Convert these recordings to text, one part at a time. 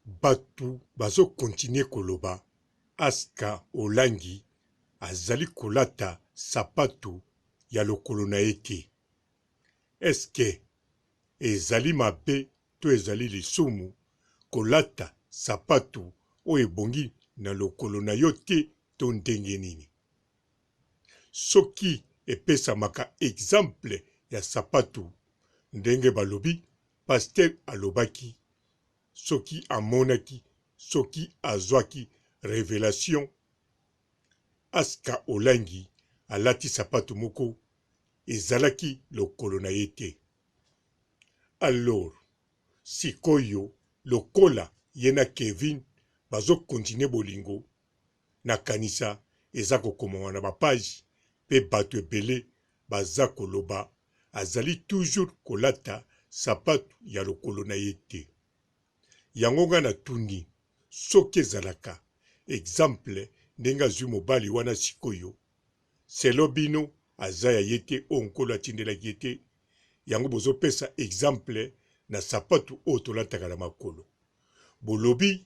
Batu bazo continue koloba aska olangi azali kolata sapatu ya lokolo na ye te. Eske ezali mabe to ezali lisumu kolata sapatu oyo ebongi na lokolo na yo te to ndenge nini? Soki epesamaka exemple ya sapatu ndenge balobi, Pasteur alobaki soki amonaki, soki azwaki révélation, aska olangi alati sapatu moko ezalaki lokolo na ye te. Alors sikoyo lokola yena Kevin bazo continue bolingo, nakanisa eza kokomama na bapage pe bato ebele baza koloba azali toujours kolata sapatu ya lokolo na ye te. Yango nga na tuni soki ezalaka exemple ndenge azwi mobali wana sikoyo selo bino aza ya ye te oyo nkolo atindelaki ye te, yango bozopesa exemple na sapatu oyo tolataka na makolo. Bolobi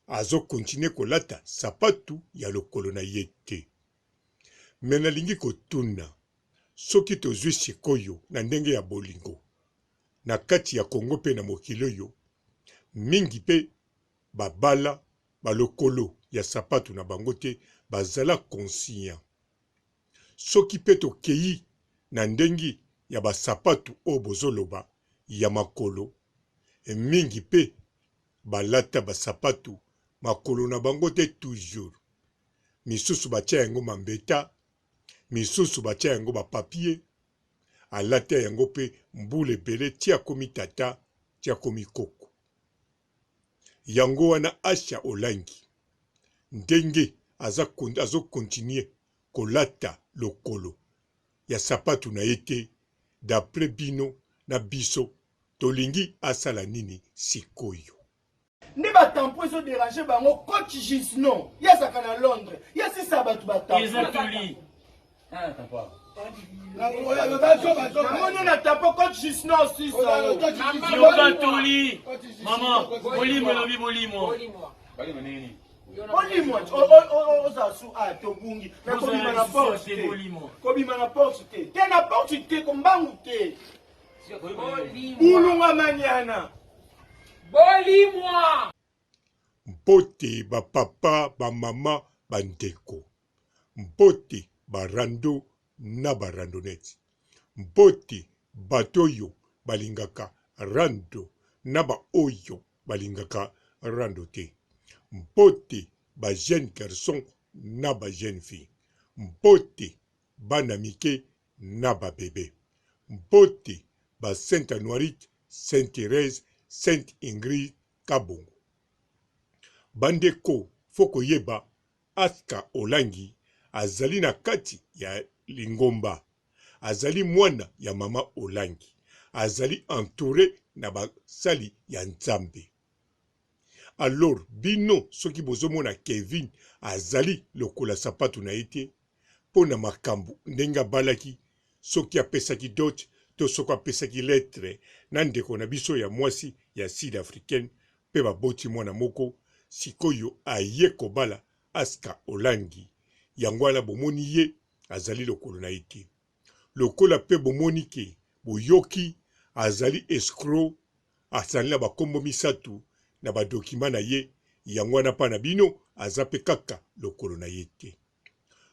azo continue kolata sapatu ya lokolo na ye te. Me nalingi kotuna soki tozwi sikoyo na ndenge ya bolingo na kati ya Kongo pe na mokili oyo, mingi pe babala balokolo ya sapatu na bango te bazala conscient. Soki pe tokei na ndengi ya basapatu oyo bozoloba ya makolo, mingi pe balata basapatu makolo na bango te toujours. Misusu batia yango mambeta, misusu batia yango bapapie, alata yango pe mbula ebele tia komi tata, tia komi koko. Yango wana Asha Olangi ndenge azo continue kolata lokolo ya sapatu na ye te, d'après bino na biso tolingi asala nini sikoyo? Ne ba tampo ezo déranger bango coach Gisnon yasaka na Londres yasi sabatu batampo ezatuli tampo na tapo coach Gisnon aussi yokatuli mama bolimo lobi bolimo nini bolimo ozasu tobungi na kobima na porte te kobima na porte te na porte te kombangu te bulunga manyana bolimwa mpote bapapa bamama bandeko, mpote barando na barandonete, mpote batoyo balingaka rando na ba oyo balingaka rando te, mpote ba jeune garçon na ba jeune fille, mpote bana mike na ba bebe, mpote ba Sainte Anoirite, Sainte Thérèse, Sainte Ingrid Kabongo. Bandeko foko yeba aska olangi azali na kati ya lingomba, azali mwana ya mama olangi, azali entouré na basali ya nzambe. Alors bino soki bozomona Kevin azali lokola sapatu na ete pona makambu ndenga balaki, soki apesaki dot to soki apesaki lettre na ndeko na biso ya mwasi ya sud-africaine pe baboti mwana moko, sikoyo aye kobala aska olangi, yango wana bomoni ye azali lokolo na ete. Lokola pe bomoni ke boyoki azali escroc, azali na bakombo misatu na badokima na ye, yango wana pa na bino aza pe kaka lokolo na ye te.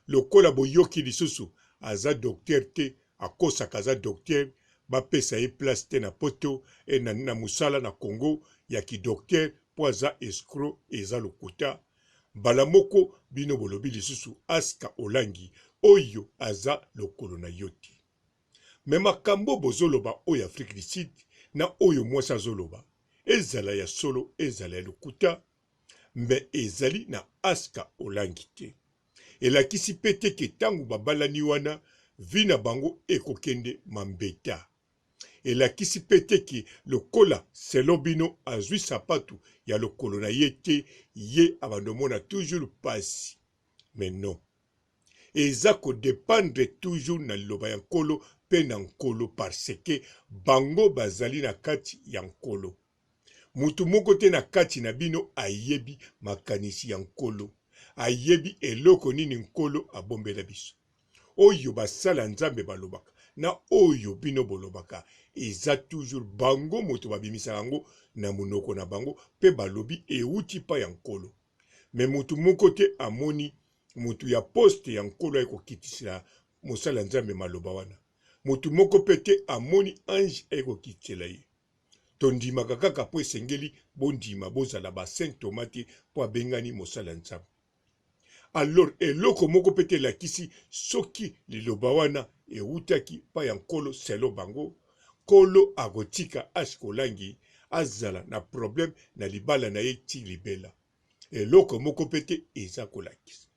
Lokola boyoki lisusu aza docteur te, akosaka aza docteur, bapesa ye place te na poto na musala na Congo ya ki docteur po aza escroc eza lokuta. Mbala moko bino bolobi lisusu aska olangi oyo aza lokolo na yo te. Me makambo bozoloba oyo Afrique du Sud na oyo mwasi azoloba ezala ya solo ezala ya lokuta, me ezali na aska olangi te. Elakisi pete ke tangu babalani wana vi na bango ekokende mambeta. Elakisi pete ke lokola selo bino azwi sapatu ya lokolo na ye te, ye abandomona toujours pasi. Mais non. Eza ko dépendre toujours na liloba ya nkolo pe na nkolo parce que bango bazali na kati ya nkolo. mutu moko te na kati na bino ayebi makanisi ya nkolo, ayebi eloko nini nkolo abombela biso. Oyo basala nzambe balobaka na oyo bino bolobaka eza toujours bango moto babimisa yango na munoko na bango pe balobi euti pa ya nkolo. Me mutu moko te amoni mutu ya poste ya nkolo ay kokitisela mosala nzambe maloba wana. Mutu moko pe te amoni ange ay kokitisela ye. Tondimaka kaka po esengeli bondima bozala ba Saint Thomas te po abengani mosala nzambe. Alors eloko moko pe te lakisi soki liloba wana eutaki pa ya nkolo selo bango, nkolo akotika Ashkolangi azala na problème na libala na ye ti libela. Eloko moko pe te eza kolakisa.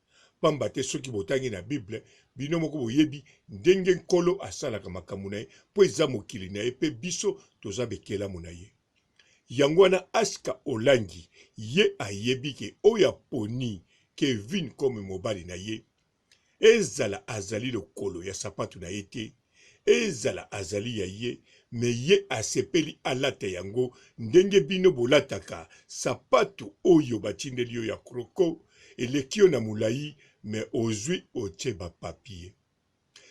Pamba te soki botangi na Bible, bino moko boyebi ndenge nkolo asalaka makambo na ye po eza mokili na ye pe biso toza bekelamu na ye. Yango wana Ashka Olangi ye ayebi ke oyo aponi Kevin comme mobali na ye, ezala azali lokolo ya sapatu na ye te, ezala azali ya ye, me ye asepeli alata yango ndenge bino bolataka sapatu oyo batindeli yo ya kroko, eleki yo na mulai, me ozwi otie ba papier.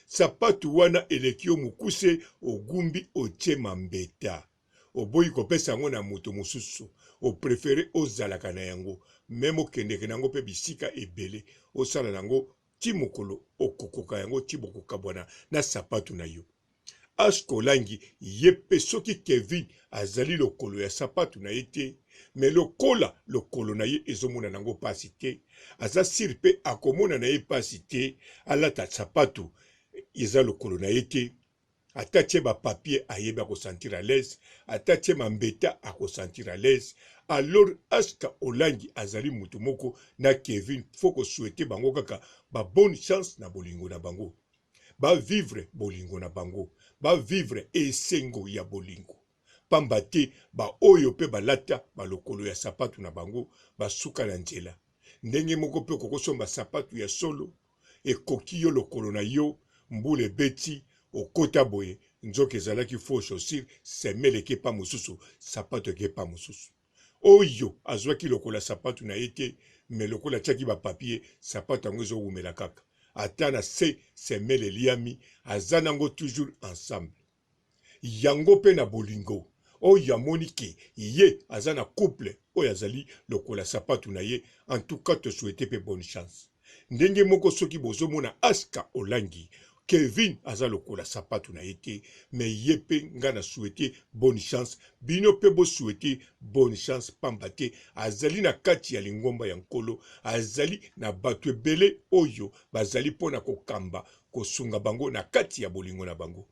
Sapatu wana eleki yo mukuse ogumbi otie mambeta. Oboyi kopesa yango na moto mosusu, o prefere ozalaka na yango, meme okendeke nango pe bisika ebele, osala nango ti mokolo okokoka yango ti bokokabwana na sapatu na yo. Ashkolangi ye pe soki Kevin azali lokolo ya sapatu na ye te, me lokola lokolo na ye ezomona nango pasi te, aza sir pe akomona na ye pasi te, alata sapatu eza lokolo na ye te, atatie ba papier ayeba ko sentir à l'aise, atatie mambeta ako sentir à l'aise. Alors Ashka Olangi azali mutu moko na Kevin foko souhaiter bango kaka ba bonne chance na bolingo na bango. Ba vivre bolingo na bango, ba vivre esengo ya bolingo. Pamba te ba oyo pe balata ba lokolo ya sapatu na bango ba suka na nzela. Ndenge moko pe kokosomba sapatu ya solo ekoki yo lokolo na yo mbule beti okota boye nzoke ezalaki faux chaussure semele ke pa mosusu sapatu ke pa mosusu. Oyo azwaki lokola sapatu na ye te, me lokola tiaki ba papier sapatu yango ezowumela kaka. Ata na se semele liami aza nango toujours ensemble. Yango pe na bolingo oyo amoni ke ye aza na couple oyo azali lokola sapatu na ye, en tout cas te souhaiter pe bonne chance. Ndenge moko soki bozomona Ashka Olangi Kevin aza lokola sapatu na ye te, me ye pe nga na souhaiter bonne chance, bino pe bo souhaiter bonne chance pamba te azali na kati ya lingomba ya nkolo, azali na bato ebele oyo bazali pona kokamba kosunga bango na kati ya bolingo na bango.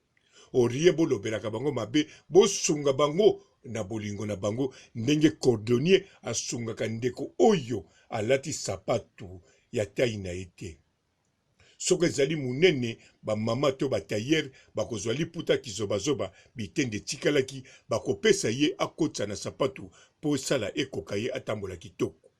Orie bolobelaka bango mabe, bosunga bango na bolingo na bango ndenge cordonnier asungaka ndeko oyo alati sapatu ya tai na ye te. Soko ezali munene ba mama to ba tailleur bakozwa liputa kizobazoba bitende tikalaki bakopesa ye akotsa na sapatu po sala ekoka ye atambola kitoko.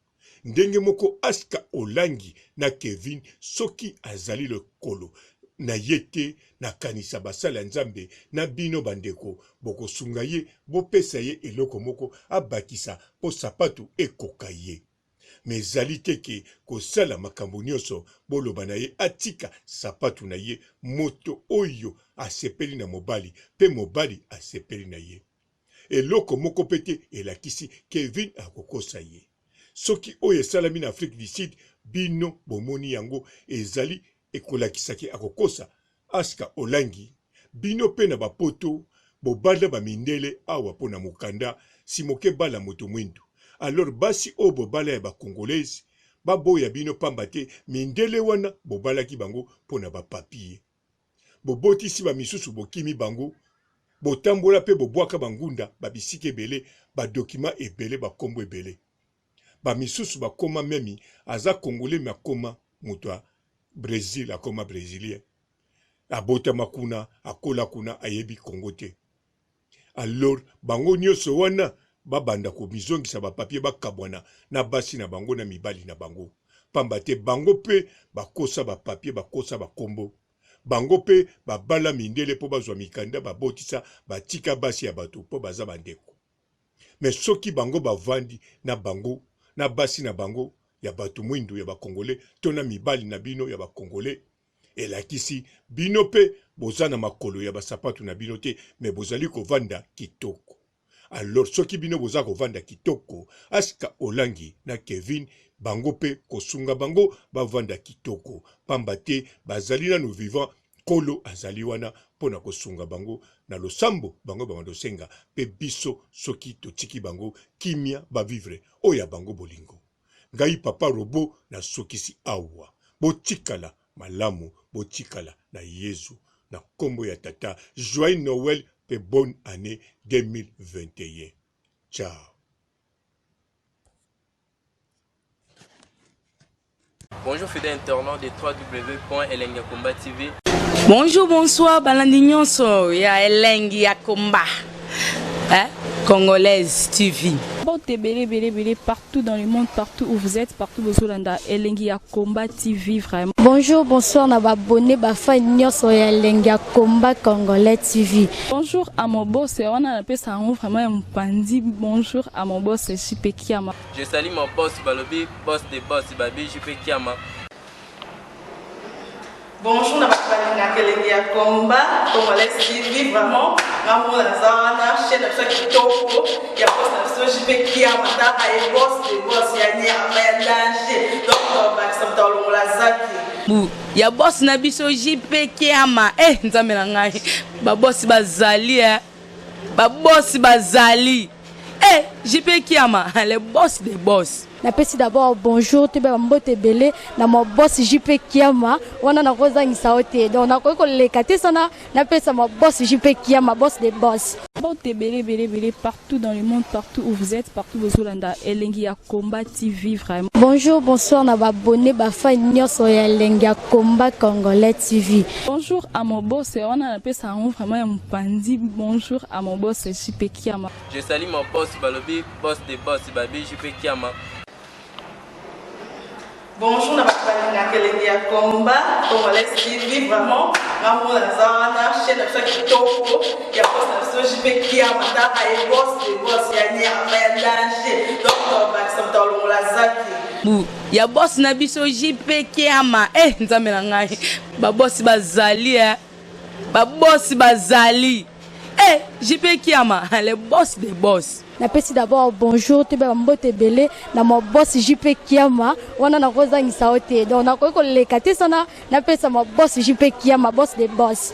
Ndenge moko Ashka Olangi na Kevin soki azali lokolo na yete na kanisa basala nzambe na bino bandeko bokosunga ye bopesa ye eloko moko abakisa po sapatu ekoka ye. Mezali teke kosala makambo nyonso boloba na ye atika sapatu na ye moto oyo asepeli na mobali pe mobali asepeli na ye. Eloko moko pete elakisi Kevin akokosa ye. Soki oyo esalami na Afrique du Sud bino bomoni yango ezali ekolakisaki akokosa Ashka Olangi, bino pe na bapoto bobanda bamindele awa pona mokanda simoke bala moto mwindu. Alors basi o bobala ya ba Congolaise baboya bino pamba te mindele wana bobalaki bango pona ba papier. Bobotisi ba misusu bokimi bango, botambola pe bobwaka bangunda babisike ebele, ba document ebele, ba kombo ebele. Ba misusu bakoma memi aza Congolais me akoma mutwa Brésil, akoma brésilien. Abota makuna akola kuna ayebi Congo te. Alors bango nyonso wana babanda ko bizongisa ba papier bakabwana na basi na bango na mibali na bango. Pamba te bango pe bakosa ba papier bakosa ba kombo. Bango pe babala mindele po bazwa mikanda babotisa batika basi ya bato po baza bandeko. mais soki bango bavandi na bango na basi na bango ya batu mwindu ya bakongole to na mibali na bino ya bakongole elakisi bino pe boza na makolo ya basapatu na bino te me bozali kovanda kitoko. Alors soki bino boza kovanda kitoko aska Olangi na Kevin bango pe kosunga bango bavanda kitoko pamba te bazali nanu vivant kolo azali wana pona kosunga bango na losambo bango bandosenga pe biso soki totiki bango kimia bavivre oya bango bolingo. Ngai papa Robo na sokisi awa botikala malamu botikala na Yesu na kombo ya tata. Joyeux Noël et bonne année 2021. Ciao. Bonjour fidèles internautes de www.elengiakomba TV. Bonjour, bonsoir, balandi nyonso ya Elengi ya Komba. Congolaise TV. Bon, belé partout dans le monde, partout où vous êtes, partout où vous êtes, Elengi ya Komba TV vraiment. Bonjour, bonsoir, na abonné ba fan nyonso ya Elengi ya Komba Congolais TV. Bonjour à mon boss, on a appelé ça vraiment un pandi. Bonjour à mon boss, JP Kiama. Je salue mon boss Balobi, boss de boss Babi, JP Kiama. Bonjour, na Elengi ya Komba Congolais TV vraiment. Ngamo na zana chaîne ça kitoko ya boss na JP Kiama ta ay boss de boss ya ni ya danger. Donc ba samta longola zaki. Ya boss na biso JP Kiama nzambe na ngai ba boss bazali ba boss bazali JP Kiama le boss des boss. Napesi d'abord bonjour te ba mbote belé na mo boss JP Kiama wana na kozangisa ote donc na ko lekate sana napesa mo boss JP Kiama boss des boss. Bon, belé partout dans le monde, partout où vous êtes, partout où vous êtes, Elengi ya Komba TV vraiment. Bonjour, bonsoir, na abonné ba fan nyonso ya Elengi ya Komba Congolais TV. Bonjour à mon boss, on a appelé ça vraiment un pandi. Bonjour à mon boss JP Kiama. Je salue mon boss Balobi, boss de boss Babi, JP Kiama. Bonjour, na Elengi ya Komba Congolais TV vraiment. Ngamo na zana chaîne ça kitoko ya boss na JP Kiama ta ay boss de boss ya ni ya danger. Donc ba samta longola zaki. Ya boss na biso JP Kiama nzambe na ngai ba boss bazali ba boss bazali JP Kiama le boss des boss. Napesi d'abord bonjour te ba mbote belé na mo boss JP Kiama wana na kozangisa ote donc na ko lekate sana napesa mo boss JP Kiama boss des boss.